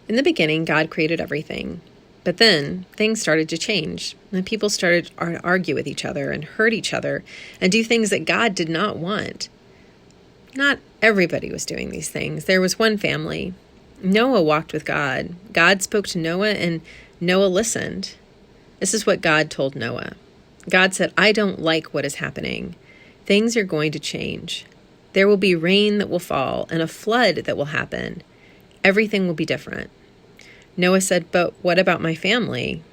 In the beginning, God created everything. But then things started to change, and people started to argue with each other and hurt each other and do things that God did not want. Not everybody was doing these things. There was one family. Noah walked with God. God spoke to Noah, and Noah listened. This is what God told Noah. God said, I don't like what is happening. Things are going to change. There will be rain that will fall and a flood that will happen. Everything will be different. Noah said, but what about my family?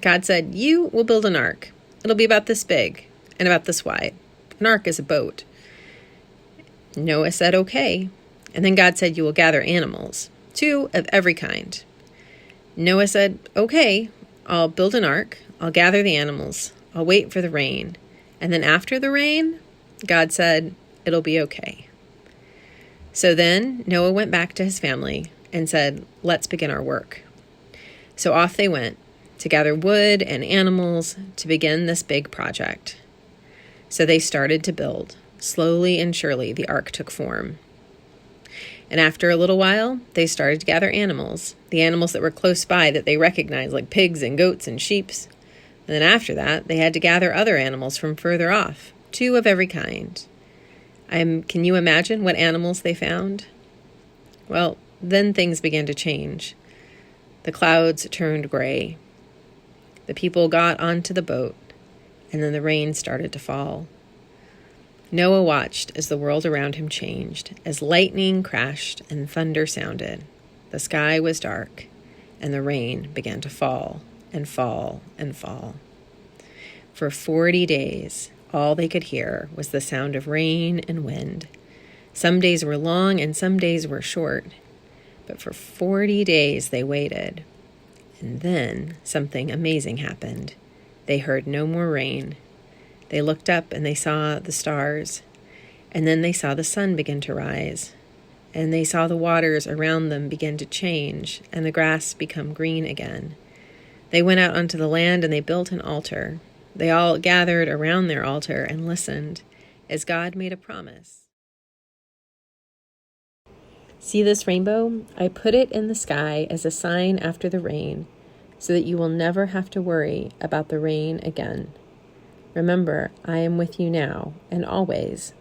God said, you will build an ark. It'll be about this big and about this wide. An ark is a boat. Noah said, okay. And then God said, you will gather animals, 2 of every kind. Noah said, okay, I'll build an ark. I'll gather the animals. I'll wait for the rain. And then after the rain, God said, it'll be okay. So then Noah went back to his family and said, let's begin our work. So off they went to gather wood and animals to begin this big project. So they started to build. Slowly and surely, the ark took form. And after a little while, they started to gather animals, the animals that were close by that they recognized, like pigs and goats and sheep. And then after that, they had to gather other animals from further off, 2 of every kind. Can you imagine what animals they found? Well, then things began to change. The clouds turned gray. The people got onto the boat, and then the rain started to fall. Noah watched as the world around him changed, as lightning crashed and thunder sounded. The sky was dark, and the rain began to fall and fall and fall. For 40 days, all they could hear was the sound of rain and wind. Some days were long and some days were short, but for 40 days they waited. And then something amazing happened. They heard no more rain. They looked up and they saw the stars, and then they saw the sun begin to rise, and they saw the waters around them begin to change and the grass become green again. They went out onto the land and they built an altar. They all gathered around their altar and listened as God made a promise. See this rainbow? I put it in the sky as a sign after the rain, so that you will never have to worry about the rain again. Remember, I am with you now and always,